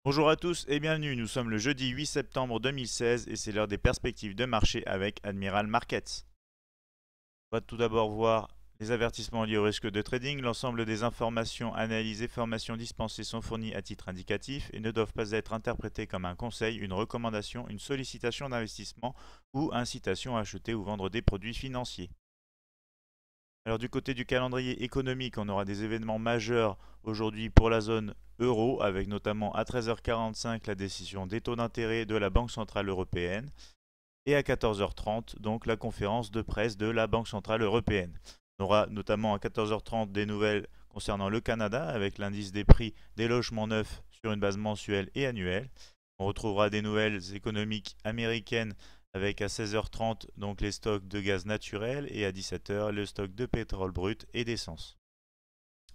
Bonjour à tous et bienvenue, nous sommes le jeudi 8 septembre 2016 et c'est l'heure des perspectives de marché avec Admiral Markets. On va tout d'abord voir les avertissements liés au risque de trading. L'ensemble des informations, analyses et formations dispensées sont fournies à titre indicatif et ne doivent pas être interprétées comme un conseil, une recommandation, une sollicitation d'investissement ou incitation à acheter ou vendre des produits financiers. Alors du côté du calendrier économique, on aura des événements majeurs aujourd'hui pour la zone euro, avec notamment à 13h45 la décision des taux d'intérêt de la Banque Centrale Européenne et à 14h30 donc la conférence de presse de la Banque Centrale Européenne. On aura notamment à 14h30 des nouvelles concernant le Canada avec l'indice des prix des logements neufs sur une base mensuelle et annuelle. On retrouvera des nouvelles économiques américaines avec à 16h30 donc les stocks de gaz naturel et à 17h le stock de pétrole brut et d'essence.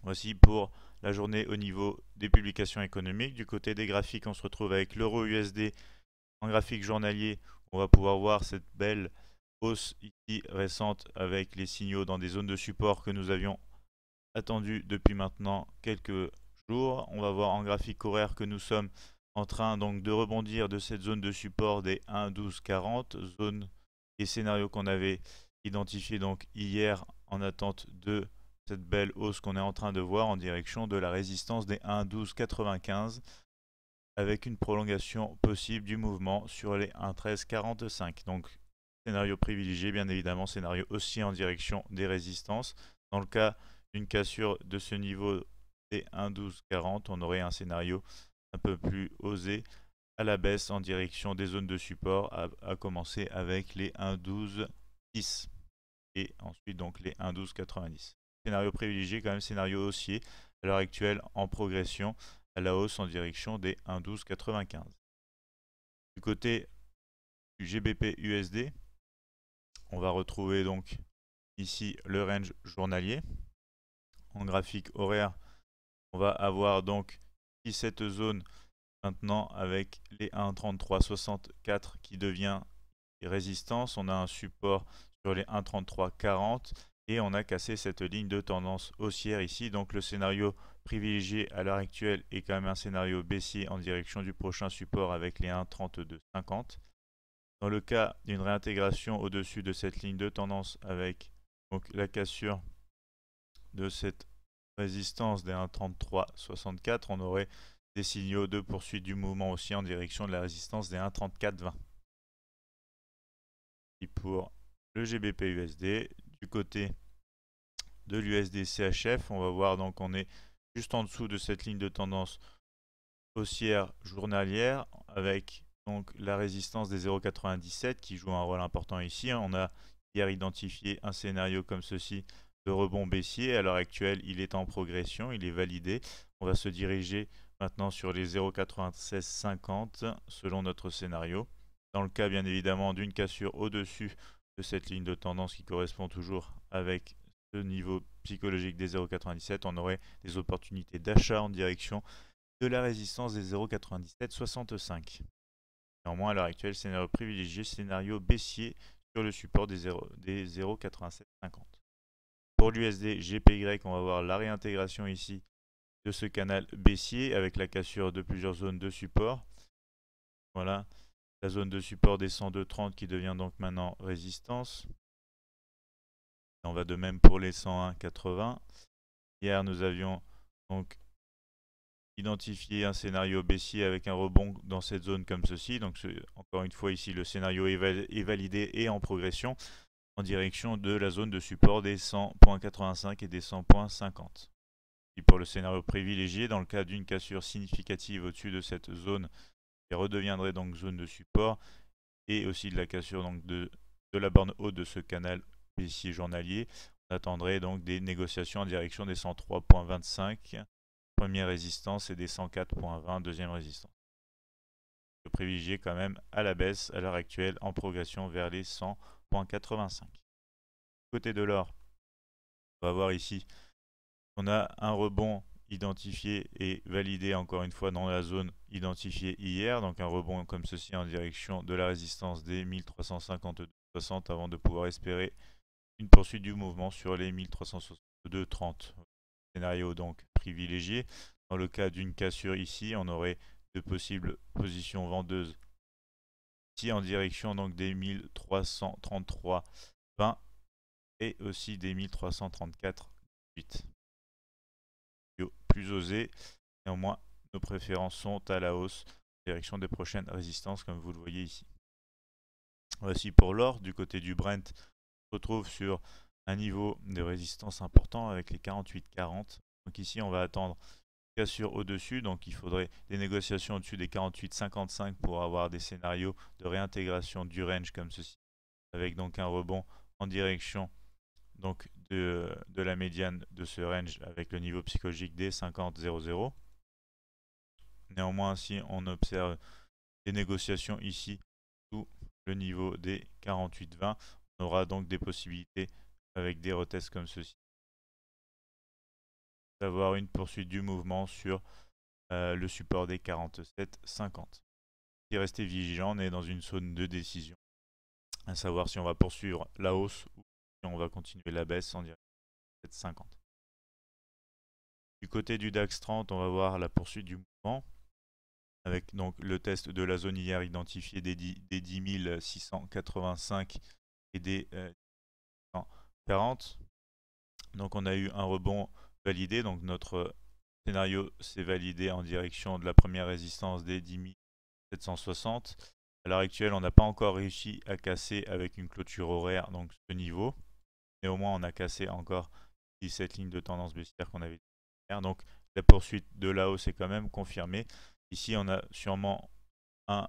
Voici pour la journée au niveau des publications économiques. Du côté des graphiques, on se retrouve avec l'euro USD en graphique journalier. On va pouvoir voir cette belle hausse ici récente avec les signaux dans des zones de support que nous avions attendu depuis maintenant quelques jours. On va voir en graphique horaire que nous sommes en train donc de rebondir de cette zone de support des 1,1240, zone et scénario qu'on avait identifié donc hier en attente de cette belle hausse qu'on est en train de voir en direction de la résistance des 1,1295 avec une prolongation possible du mouvement sur les 1,1345. Donc scénario privilégié, bien évidemment, scénario aussi en direction des résistances. Dans le cas d'une cassure de ce niveau des 1,1240, on aurait un scénario un peu plus osé à la baisse en direction des zones de support, à commencer avec les 1,1210 et ensuite donc les 1,1290. Scénario privilégié, quand même scénario haussier à l'heure actuelle en progression à la hausse en direction des 1,1295. Du côté du GBP USD, on va retrouver donc ici le range journalier. En graphique horaire, on va avoir donc ici cette zone maintenant avec les 1,3364 qui devient résistance. On a un support sur les 1,3340 et on a cassé cette ligne de tendance haussière ici. Donc le scénario privilégié à l'heure actuelle est quand même un scénario baissier en direction du prochain support avec les 1,3250. Dans le cas d'une réintégration au-dessus de cette ligne de tendance avec donc la cassure de cette résistance des 1,3364, on aurait des signaux de poursuite du mouvement aussi en direction de la résistance des 1,3420. Et pour le GBP USD, du côté de l'USD CHF, on va voir donc on est juste en dessous de cette ligne de tendance haussière journalière avec donc la résistance des 0,97 qui joue un rôle important ici. On a hier identifié un scénario comme ceci de rebond baissier. À l'heure actuelle, il est en progression, il est validé. On va se diriger maintenant sur les 0,9650 selon notre scénario. Dans le cas bien évidemment d'une cassure au-dessus de cette ligne de tendance qui correspond toujours avec ce niveau psychologique des 0,97, on aurait des opportunités d'achat en direction de la résistance des 0,9765. Néanmoins, à l'heure actuelle, scénario privilégié, scénario baissier sur le support des 0,8750. Pour l'USD GPY, on va voir la réintégration ici de ce canal baissier avec la cassure de plusieurs zones de support. Voilà, la zone de support des 102,30 qui devient donc maintenant résistance. Et on va de même pour les 101,80. Hier, nous avions donc identifié un scénario baissier avec un rebond dans cette zone comme ceci. Donc encore une fois ici, le scénario est validé et en progression en direction de la zone de support des 100,85 et des 100,50. Et pour le scénario privilégié, dans le cas d'une cassure significative au-dessus de cette zone, qui redeviendrait donc zone de support, et aussi de la cassure donc de la borne haute de ce canal baissier journalier, on attendrait donc des négociations en direction des 103,25, première résistance, et des 104,20, deuxième résistance. Je privilégie quand même à la baisse à l'heure actuelle en progression vers les 100,85. Côté de l'or, on va voir ici qu'on a un rebond identifié et validé encore une fois dans la zone identifiée hier, donc un rebond comme ceci en direction de la résistance des 1352,60 avant de pouvoir espérer une poursuite du mouvement sur les 1362,30. Scénario donc privilégié. Dans le cas d'une cassure ici, on aurait de possibles positions vendeuses ici en direction donc des 1333,20 et aussi des 1334,8. Plus osé, néanmoins nos préférences sont à la hausse en direction des prochaines résistances comme vous le voyez ici. Voici pour l'or, du côté du Brent, on se retrouve sur un niveau de résistance important avec les 48,40. Donc ici on va attendre cassure au-dessus, donc il faudrait des négociations au-dessus des 48,55 pour avoir des scénarios de réintégration du range comme ceci, avec donc un rebond en direction donc de la médiane de ce range avec le niveau psychologique des 50,00. Néanmoins, si on observe des négociations ici sous le niveau des 48,20, on aura donc des possibilités avec des retests comme ceci d'avoir une poursuite du mouvement sur le support des 47,50. Si rester vigilant, on est dans une zone de décision, à savoir si on va poursuivre la hausse ou si on va continuer la baisse en direction de 7,50. Du côté du DAX 30, on va voir la poursuite du mouvement avec donc le test de la zone hier identifiée des 10 685 et des 140. Donc on a eu un rebond validé, donc notre scénario s'est validé en direction de la première résistance des 10 760. À l'heure actuelle, on n'a pas encore réussi à casser avec une clôture horaire donc ce niveau. Néanmoins, on a cassé encore cette ligne de tendance baissière qu'on avait hier. Donc la poursuite de la hausse est quand même confirmée. Ici, on a sûrement un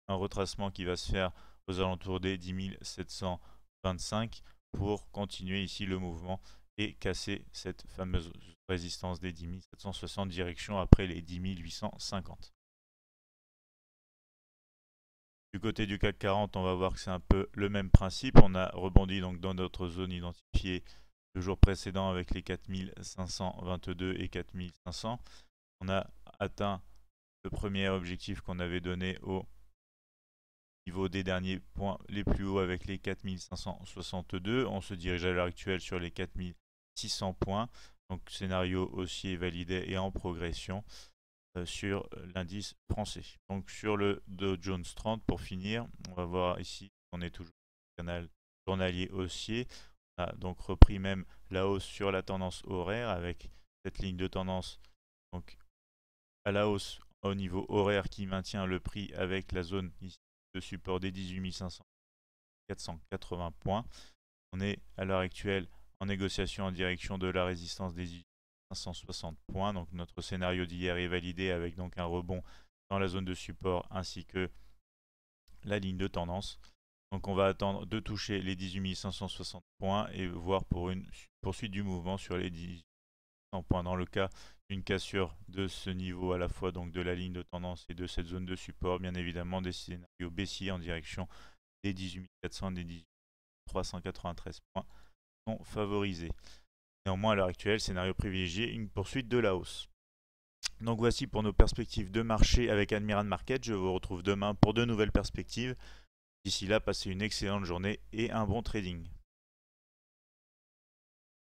retracement qui va se faire aux alentours des 10 725 pour continuer ici le mouvement et casser cette fameuse résistance des 10 760 direction après les 10 850. Du côté du CAC 40, on va voir que c'est un peu le même principe. On a rebondi donc dans notre zone identifiée le jour précédent avec les 4522 et 4500. On a atteint le premier objectif qu'on avait donné au niveau des derniers points les plus hauts avec les 4562. On se dirige à l'heure actuelle sur les 4600 points. Donc scénario haussier validé et en progression sur l'indice français. Donc sur le Dow Jones 30, pour finir, on va voir ici qu'on est toujours sur le canal journalier haussier. On a donc repris même la hausse sur la tendance horaire avec cette ligne de tendance donc à la hausse au niveau horaire qui maintient le prix avec la zone ici de support des 18 480 points. On est à l'heure actuelle en négociation en direction de la résistance des 18 560 points. Donc notre scénario d'hier est validé avec donc un rebond dans la zone de support ainsi que la ligne de tendance. Donc on va attendre de toucher les 18 560 points et voir pour une poursuite du mouvement sur les 18 points. Dans le cas d'une cassure de ce niveau à la fois donc de la ligne de tendance et de cette zone de support, bien évidemment des scénarios baissiers en direction des 18 400 et des 18 393 points sont favorisés. Néanmoins, à l'heure actuelle, scénario privilégié, une poursuite de la hausse. Donc voici pour nos perspectives de marché avec Admiral Market. Je vous retrouve demain pour de nouvelles perspectives. D'ici là, passez une excellente journée et un bon trading.